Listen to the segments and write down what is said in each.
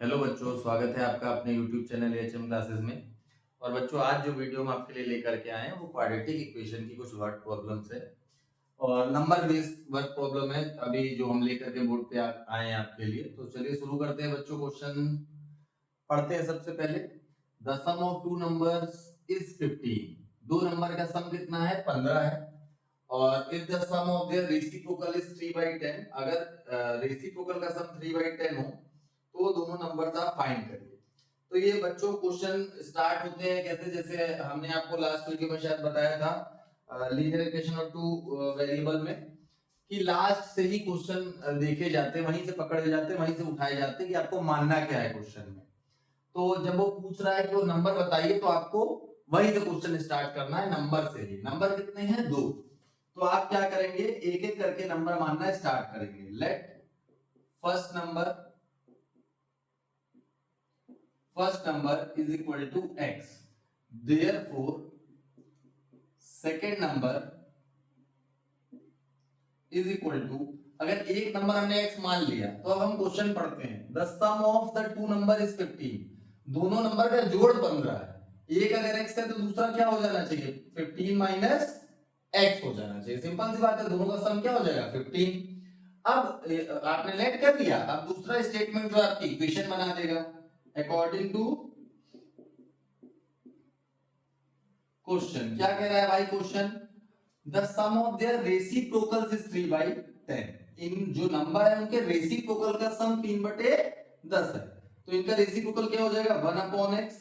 Hello बच्चों, स्वागत है आपका अपने YouTube चैनल एचएम क्लासेस में। और बच्चों, आज जो वीडियो हम आपके लिए लेकर के आए हैं वो क्वाड्रेटिक इक्वेशन की कुछ वर्ड प्रॉब्लम्स है और नंबर बेस्ड वर्ड प्रॉब्लम है अभी जो हम लेकर के बोर्ड पे आए हैं आपके लिए। तो चलिए शुरू करते हैं बच्चों। क्वेश्चन पढ़ते हैं। सबसे पहले, the sum of two numbers is 15। दो नंबर का सम कितना है? 15 है। और if the sum of their reciprocal is 3/10, अगर रेसिप्रोकल का सम 3/10 हो तो दोनों नंबर्स आप फाइंड करिए। तो ये बच्चों क्वेश्चन स्टार्ट होते हैं कैसे, जैसे हमने आपको लास्ट वीडियो में शायद बताया था linear equation of two variable में, कि लास्ट से ही क्वेश्चन देखे जाते हैं, वहीं से पकड़े जाते हैं, वहीं से उठाए जाते हैं कि आपको मानना क्या है क्वेश्चन में। तो जब वो पूछ रहा है कि वो नंबर बताइए तो आपको वहीं से क्वेश्चन स्टार्ट करना है, नंबर से ही। नंबर कितने हैं? 2। तो आप क्या करेंगे, एक एक करके नंबर मानना स्टार्ट करेंगे। Let first number is equal to x, therefore second number is equal to, अगर एक नंबर हमने x मान लिया तो अब हम क्वेश्चन पढ़ते हैं। The sum of the two number is 15। दोनों नंबर का जोड़ 15 है। एक अगर x है तो दूसरा क्या हो जाना चाहिए? 15 माइनस x हो जाना चाहिए। सिंपल सी बात है, दोनों का सम क्या हो जाएगा? 15। अब आपने लेट कर दिया, अब दूसरा स्टेटमेंट जो आपकी इक्वेशन बना देगा अकॉर्डिंग टू क्वेश्चन। क्या कह रहा है भाई question? The sum of their reciprocals is 3/10। इन जो नंबर है उनके रेसिप्रोकल का सम 3/10 है। तो इनका रेसिप्रोकल क्या हो जाएगा? 1/x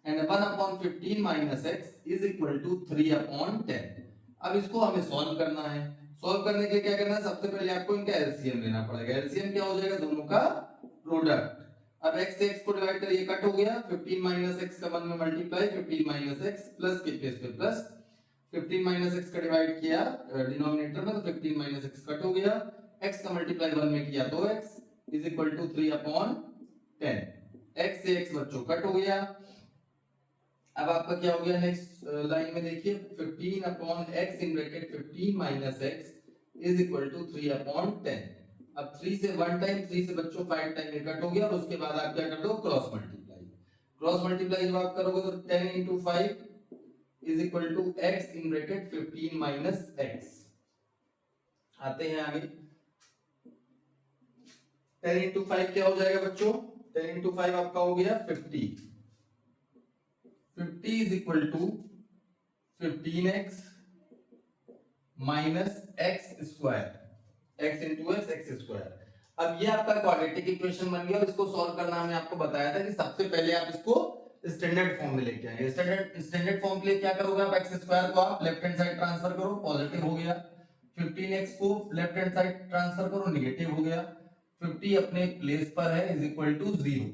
and 1/15 minus x is equal to 3/10। अब इसको हमें सॉल्व करना है। सॉल्व करने के लिए क्या करना है? सबसे पहले आपको इनका एलसीएम लेना पड़ेगा। एलसीएम क्या हो जाएगा? दोनों का प्रोडक्ट। अब x से x को डिवाइड करिए, कट हो गया। 15 माइनस x का 1 में मल्टीप्लाई, 15 माइनस x प्लस के प्लस पे प्लस, 15 माइनस x का डिवाइड किया डिनोमिनेटर में तो 15 माइनस x कट हो गया। x का मल्टीप्लाई 1 में किया तो x is equal to 3/10। x से x बच्चों कट हो गया। अब आपका क्या हो गया? नेक्स्ट लाइन में देखिए, 15/x in bracket 15 minus x is equal to 3/10। अब 3 से 1 टाइम, 3 से बच्चों 5 टाइम में कट हो गया। और उसके बाद आप क्या कर दो? Cross multiply. क्रॉस मल्टीप्लाई जब आप करोगे तो 10 into 5 is equal to x in bracket 15 minus x। आते हैं आगे। 10 into 5 क्या हो जाएगा बच्चों? 10 into 5 आपका हो गया 50। 50 is equal to 15x minus x square, x into x, x square. अब ये आपका क्वाड्रेटिक इक्वेशन बन गया। और इसको सॉल्व करना हमने आपको बताया था कि सबसे पहले आप इसको स्टैंडर्ड फॉर्म में लेके आएंगे। स्टैंडर्ड फॉर्म के लिए क्या करोगे आप? एक्स स्क्वायर को आप लेफ्ट हैंड साइड ट्रांसफर करो, पॉजिटिव हो गया। 15x को लेफ्ट हैंड साइड ट्रांसफर करो, नेगेटिव हो गया। 50 अपने प्लेस पर है, इज इक्वल टू 0।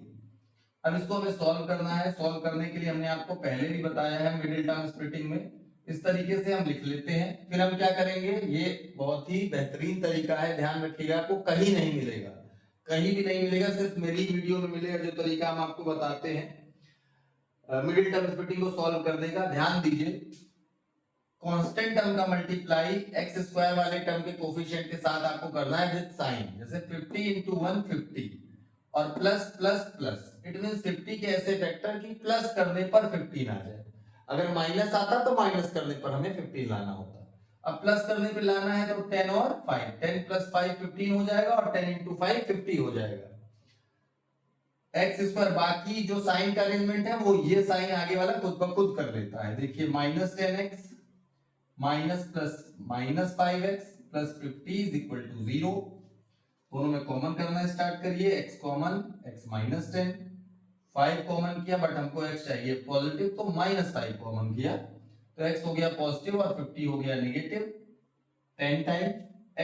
अब इसको हमें सॉल्व करना है। सॉल्व करने के लिए हमने आपको पहले भी बताया है मिडिल टर्म स्प्लिटिंग में, इस तरीके से हम लिख लेते हैं। फिर हम क्या करेंगे? ये बहुत ही बेहतरीन तरीका है, ध्यान रखिएगा, आपको कहीं नहीं मिलेगा, कहीं भी नहीं मिलेगा, सिर्फ मेरी वीडियो में मिलेगा। जो तरीका हम आपको बताते हैं मिडिल टर्म स्प्लिटिंग को सॉल्व करने का, ध्यान दीजिए। कांस्टेंट टर्म का मल्टीप्लाई एक्स स्क्वायर वाले टर्म के कोफिशिएंट के साथ आपको करना है विद साइन। जैसे 50 into 1 50 और plus plus plus, it means 50 के ऐसे फैक्टर की प्लस करने पर 15 आ जाए। अगर माइनस आता तो माइनस करने पर हमें 15 लाना होता। अब प्लस करने पे लाना है तो 10 और 5, 10 प्लस 5 15 हो जाएगा और 10 into 5 50 हो जाएगा एक्स स्क्वायर। बाकी जो साइन का अरेंजमेंट है वो ये साइन आगे वाला खुद ब खुद कर लेता है। देखिए minus 10x minus plus minus 5x plus 50 is equal to 0। दोनों में कॉमन करना स्टार्ट करिए। x common, x minus 10, 5 common किया बट हमको x चाहिए पॉजिटिव तो माइनस 5 कॉमन किया तो x हो गया पॉजिटिव और 50 हो गया नेगेटिव। 10 टाइम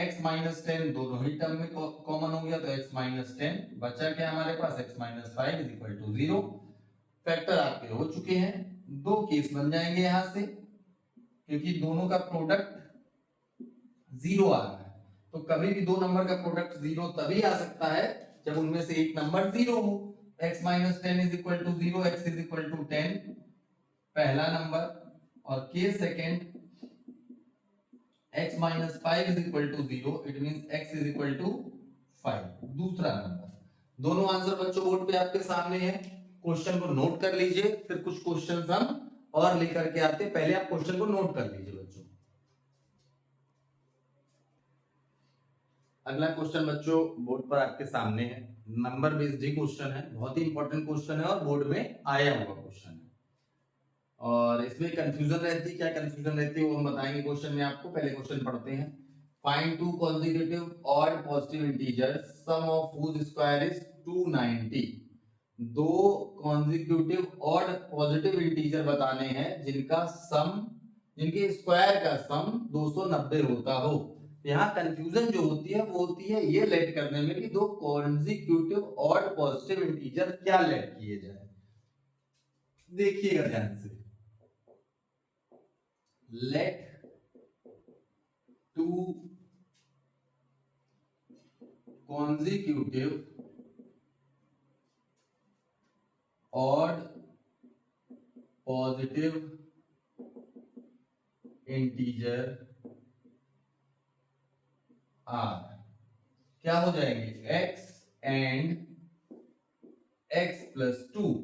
x माइनस 10 दोनों ही टर्म में कॉमन हो गया तो x माइनस 10 बचा क्या हमारे पास? x minus 5 is equal to 0। Factor आपके हो चुके हैं। दो केस बन जाएंगे यहां से, क्योंकि दोनों का प्रोडक्ट 0 आ रहा है। तो कभी भी दो नंबर का प्रोडक्ट 0 तभी आ सकता है जब उनमें से एक नंबर 0 हो। x minus 10 is equal to 0, x is equal to 10 पहला नंबर, और case second x minus 5 is equal to 0, it means x is equal to 5 दूसरा नंबर। दोनों आंसर बच्चों बोर्ड पे आपके सामने है, क्वेश्चन को नोट कर लीजिए, फिर कुछ क्वेश्चन हम और लेकर के आते हैं, पहले आप क्वेश्चन को नोट कर लीजिए बच्चों। अगला क्वेश्चन बच्चों बोर्ड पर आपके सामने है, नंबर बेस्ड ही क्वेश्चन है, बहुत ही इंपॉर्टेंट क्वेश्चन है और बोर्ड में आया हुआ क्वेश्चन है, और इसमें कंफ्यूजन रहती है, क्या कंफ्यूजन रहती है वो हम बताएंगे क्वेश्चन में आपको। पहले क्वेश्चन पढ़ते हैं। Find two consecutive odd positive integers sum of whose square is 290। दो कॉन्जिक्यूटिव ऑड पॉजिटिव इंटीजर बताने हैं जिनका सम, जिनके स्क्वायर का सम 290 होता हो। यहाँ कंफ्यूजन जो होती है वो होती है ये लेट करने में कि दो कॉन्जिक्यूटिव ऑड पॉजिटिव इंटीजर क्या लेट किए जाए। देखिएगा ध्यान से, let two consecutive odd positive integer are क्या हो जाएंगे x and x plus 2।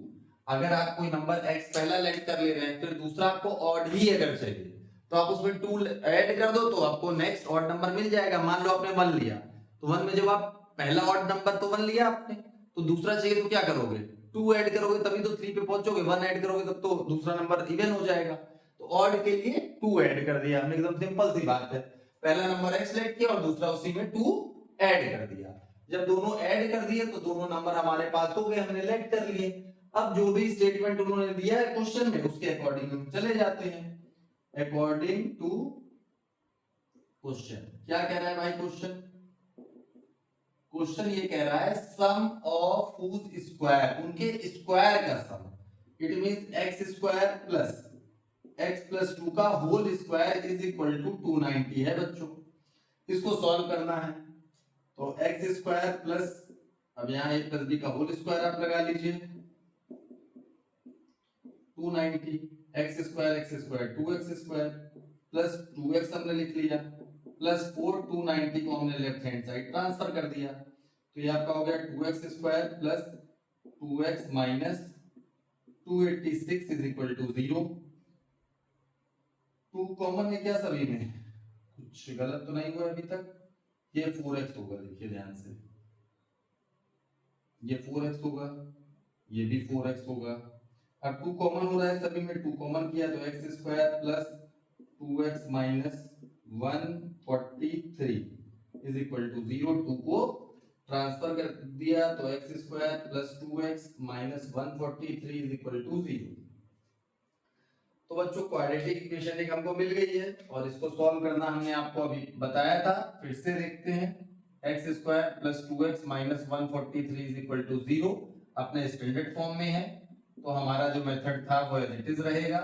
अगर आप कोई नंबर x पहला लेट कर ले रहे हैं, फिर दूसरा आपको ऑड ही अगर चाहिए तो आप उसमें 2 ऐड कर दो तो आपको नेक्स्ट ऑड नंबर मिल जाएगा। मान लो आपने 1 लिया, तो 1 में जब आप पहला ऑड नंबर तो 1 लिया आपने, तो दूसरा चाहिए तो क्या करोगे, 2 ऐड करोगे तभी तो 3 पे पहुंचोगे, 1 ऐड करोगे तब तो दूसरा नंबर इवन हो जाएगा। तो ऑड के लिए 2 ऐड कर दिया हमने, एकदम सिंपल सी बात है। पहला नंबर x लेट किया और दूसरा उसी में 2 ऐड कर दिया। जब दोनों ऐड कर दिए तो दोनों नंबर हमारे पास हो गए, हमने लेट कर लिए। अब जो भी स्टेटमेंट उन्होंने दिया है क्वेश्चन में उसके अकॉर्डिंग हम चले जाते हैं। अकॉर्डिंग टू क्वेश्चन, क्या कह रहा है भाई क्वेश्चन, क्वेश्चन ये कह रहा है सम ऑफ हुज स्क्वायर, उनके स्क्वायर का sum, it means x square plus x plus 2 का whole square is equal to 290 है बच्चों। इसको सॉल्व करना है तो x स्क्वायर प्लस, अब यहाँ a प्लस b का होल स्क्वायर आप लगा लीजिए, 290 x square 2x square plus 2x हमने लिख लिया प्लस 4 290 को हमने लेफ्ट हैंड साइड ट्रांसफर कर दिया, तो ये आपका हो गया 2x square plus 2x minus 286 is equal to 0। 2 common है क्या सभी में, कुछ गलत तो नहीं हुआ अभी तक, ये 4x होगा, देखिए ध्यान से, ये 4x होगा, ये भी 4x होगा। अब 2 कॉमन हो रहा है सभी में, 2 कॉमन किया तो x square plus 2x minus 143 is equal to 0। 2 को ट्रांसफर कर दिया तो x square plus 2x minus 143 is equal to 0। तो बच्चों क्वाड्रेटिक इक्वेशन एक हमको मिल गई है और इसको सॉल्व करना हमने आपको अभी बताया था, फिर से देखते हैं। x square plus 2x minus 143 is equal to 0 अपने स्टैंडर्ड फॉर्म में है, तो हमारा जो मेथड था वो एज इट इज रहेगा।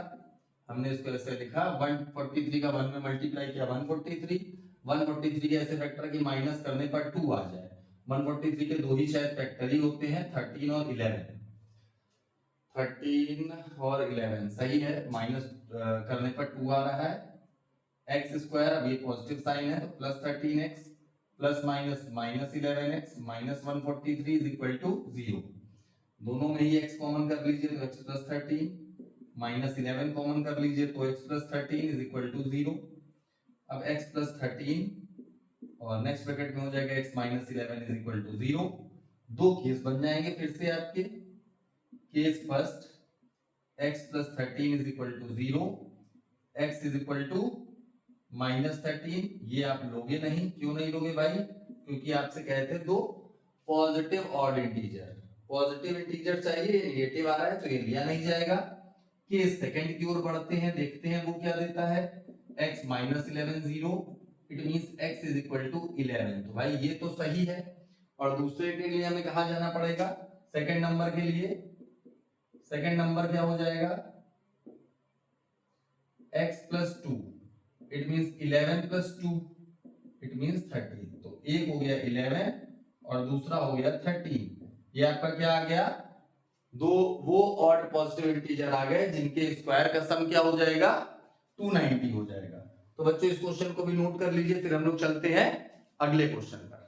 हमने इसको ऐसे लिखा, 143 का 1 में मल्टीप्लाई किया 143 के ऐसे फैक्टर की माइनस करने पर 2 आ जाए। 143 के दो ही शायद फैक्टर ही होते हैं, 13 और 11, 13 और 11 सही है, माइनस करने पर 2 आ रहा है। x स्क्वायर, अब ये पॉजिटिव साइन है तो plus 13x plus minus minus 11x minus 143 is equal to 0। दोनों में ही x कॉमन कर लीजिए तो x प्लस 13 माइनस 11 कॉमन कर लीजिए तो x plus 13 is equal to 0। अब x प्लस 13 और नेक्स्ट ब्रैकेट में हो जाएगा x minus 11 is equal to 0। दो केस बन जाएंगे फिर से आपके। Case first, x plus 13 is equal to 0, x is equal to minus 13, ये आप लोगे नहीं, क्यों नहीं लोगे भाई, क्योंकि आपसे कहते दो positive odd integer, positive integer चाहिए, नेगेटिव आ रहा है तो ये लिया नहीं जाएगा। केस सेकंड की ओर बढ़ते हैं, देखते हैं वो क्या देता है, x minus 11 0, it means x is equal to 11, तो भाई ये तो सही है। और दूसरे के लिए हमें कहां जाना पड़ेगा, सेकंड नंबर के लिए। सेकंड नंबर क्या हो जाएगा, x plus 2, it means 11 plus 2, it means 13, तो एक हो गया 11 और दूसरा हो गया 13। ये आपका क्या आ गया, दो वो ऑड पॉजिटिव इंटीजर आ गए जिनके स्क्वायर का सम क्या हो जाएगा, 290 हो जाएगा। तो बच्चों इस क्वेश्चन को भी नोट कर लीजिए, फिर हम लोग चलते हैं अगले क्वेश्चन पर।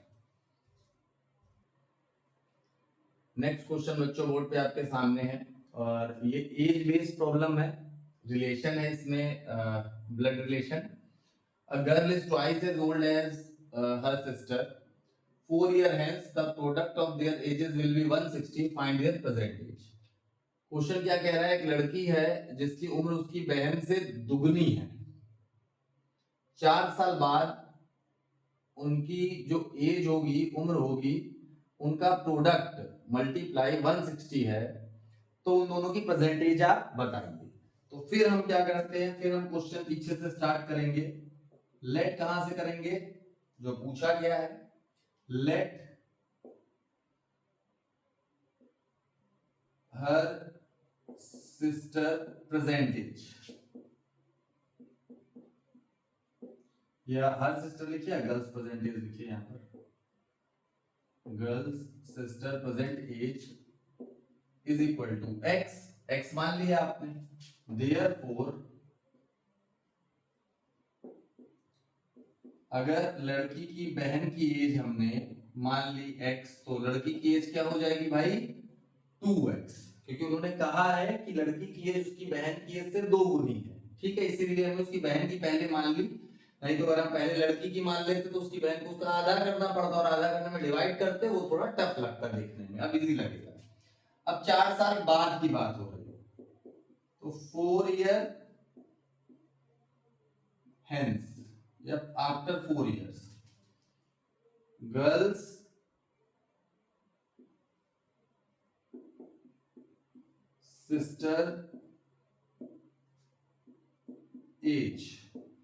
नेक्स्ट क्वेश्चन बच्चों बोर्ड पे आपके सामने है और ये एज बेस्ड प्रॉब्लम है, रिलेशन है इसमें, blood relation. A girl is twice as old as her sister, 4 years hence the product of their ages will be 160, find their present age। Question क्या कह रहा है, एक लड़की है जिसकी उम्र उसकी बहन से दुगनी है, 4 साल बाद उनकी जो एज होगी, उम्र होगी, उनका प्रोडक्ट मल्टीप्लाई 160 है, तो उन दोनों की प्रेजेंट एज आप बताइए। तो फिर हम क्या करते हैं, फिर हम क्वेश्चन पीछे से स्टार्ट करेंगे। लेट कहां से करेंगे, जो पूछा गया है, let her sister present age, या हर सिस्टर लिखिए, गर्ल्स प्रेजेंट एज लिखिए, यहां पर girl's sister present age is equal to x, x मान लिया आपने, देयरफॉर अगर लड़की की बहन की एज हमने मान ली x, तो लड़की की एज क्या हो जाएगी भाई, 2x, क्योंकि उन्होंने कहा है कि लड़की की एज उसकी बहन की एज से 2 गुनी है, ठीक है, इसीलिए हमने उसकी बहन की पहले मान ली। नहीं तो अगर हम पहले लड़की की मान लेते तो उसकी बहन को उसका आधा करना पड़ता, और आधा करने में डिवाइड करते वो थोड़ा टफ लगता देखने में, अब इजी लगेगा। अब 4 साल बाद की बात हो रही है, तो 4 years hence, after 4 years girl's sister age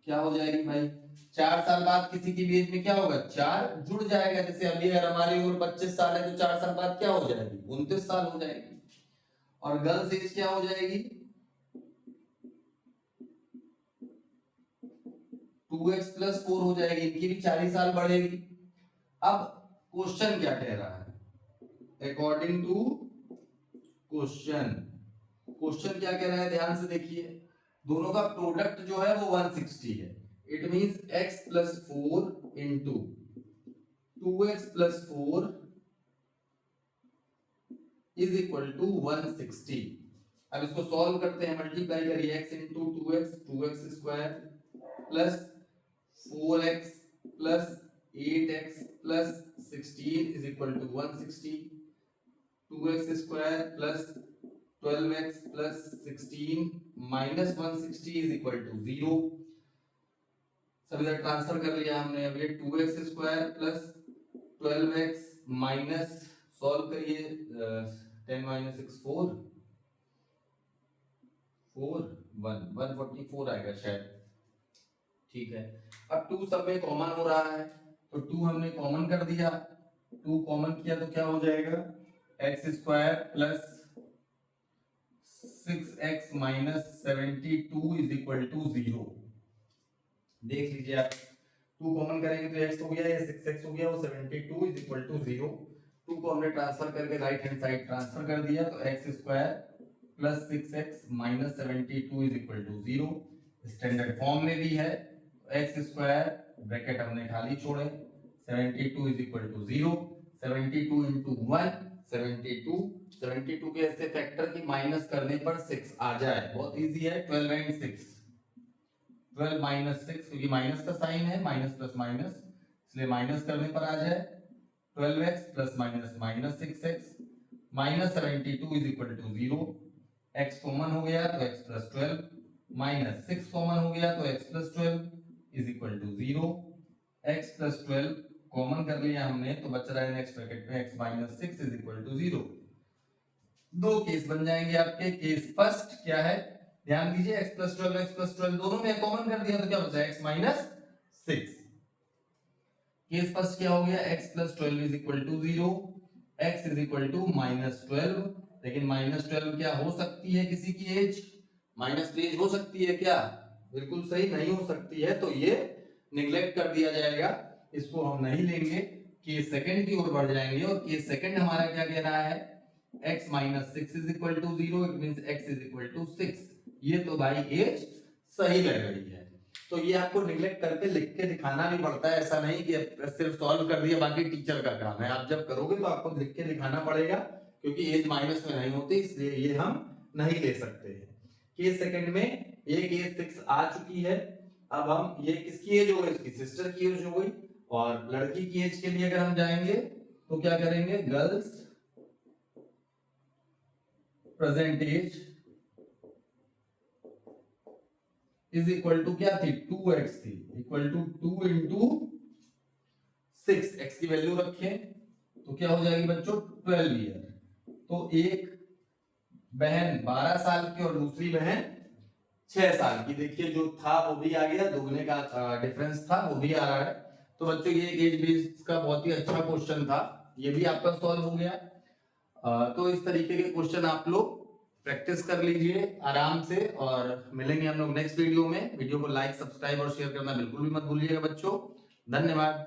क्या हो जाएगी भाई, 4 साल बाद किसी की भी एज में क्या होगा, 4 जुड़ जाएगा। जैसे अभी अगर हमारी उम्र 25 साल है तो 4 साल बाद क्या हो जाएगी, 29 साल हो जाएगी। और गर्ल्स एज क्या हो जाएगी, 2x + 4 हो जाएगी, इनकी भी 40 साल बढ़ेगी। अब क्वेश्चन क्या कह रहा है, अकॉर्डिंग टू क्वेश्चन, क्वेश्चन क्या कह रहा है ध्यान से देखिए, दोनों का प्रोडक्ट जो है वो 160 है, it means x + 4 into 2x + 4 is equal to 160। अब इसको सॉल्व करते हैं, मल्टीप्लाई करिए, x into 2x, 2x square plus 4x plus 8x plus 16 is equal to 160, 2x square plus 12x plus 16 minus 160 is equal to 0। सब इधर transfer कर लिया हमने। अब ये 2x square plus 12x minus, solve करिए, 10 - 6 4 4 1 144 आएगा शायद, ठीक है। अब 2 सब में कॉमन हो रहा है, तो 2 हमने कॉमन कर दिया, 2 कॉमन किया तो क्या हो जाएगा, x square plus 6x minus 72 is equal to 0। देख लीजिए आप, 2 कॉमन करेंगे तो x हो गया, ये 6x हो गया, वो 72 इज इक्वल टू 0। 2 को हमने ट्रांसफर करके राइट हैंड साइड ट्रांसफर कर दिया, तो x square plus 6x minus 72 is equal to 0। Standard form में भी है, x स्क्वायर ब्रैकेट हमने खाली छोड़े, 72 इज इक्वल टू 0, 72 इंटू 1 72, 72 के ऐसे फैक्टर की माइनस करने पर 6 आ जाए, बहुत इजी है, 12 and 6, 12 - 6, क्योंकि माइनस का साइन है, माइनस प्लस माइनस, इसलिए माइनस करने पर आ जाए 12x plus minus minus 6x minus 72 is equal to 0। x common हो गया तो x प्लस 12 माइनस 6 कॉमन हो गया तो x plus 12 is equal to 0। x plus 12 common कर लिया हमने, तो बच रहा है नेक्स्ट ब्रैकेट में x minus 6 is equal to 0। दो केस बन जाएंगे आपके। केस फर्स्ट क्या है, ध्यान दीजिए, x प्लस 12 दोनों में कॉमन कर दिया तो क्या बचा, x माइनस 6। केस फर्स्ट क्या हो गया, x plus 12 is equal to 0, x is equal to minus 12। लेकिन माइनस 12 क्या हो सकती है किसी की एज, माइनस एज हो सकती है क्या, बिल्कुल सही नहीं हो सकती है, तो ये निगलेक्ट कर दिया जाएगा, इसको हम नहीं लेंगे। केस सेकंड की ओर बढ़ जाएंगे, और केस सेकंड हमारा क्या कह रहा है, x minus 6 is equal to 0, it means x is equal to 6। ये तो भाई एज सही लग रही है, तो ये आपको निगलेक्ट करके लिख के दिखाना नहीं पड़ता है, ऐसा नहीं कि सिर्फ सॉल्व कर दिया बाकी टीचर का काम है। आप जब करोगे तो आपको लिख के दिखाना पड़ेगा क्योंकि एज माइनस में नहीं होती, इसलिए ये हम नहीं ले सकते हैं। केस सेकंड में एक एज फिक्स आ चुकी है, अब हम ये किसकी एज हो गई, उसकी सिस्टर की एज हो गई, और लड़की की एज के लिए अगर हम जाएंगे तो क्या करेंगे, girl's present age is equal to क्या थी, 2x थी, इक्वल टू 2 इंटू 6, x की वैल्यू रखें तो क्या हो जाएगी बच्चों 12 ईयर। तो एक बहन 12 साल की और दूसरी बहन 6 साल की, देखिए जो था वो भी आ गया, दुगने का डिफरेंस था वो भी आ रहा है। तो बच्चों ये एज बेस्ड का बहुत ही अच्छा क्वेश्चन था, ये भी आपका सॉल्व हो गया। तो इस तरीके के क्वेश्चन आप लोग प्रैक्टिस कर लीजिए आराम से, और मिलेंगे हम लोग नेक्स्ट वीडियो में। वीडियो को लाइक, सब्सक्राइब और शेयर करना बिल्कुल भी मत भूलिएगा बच्चों। धन्यवाद।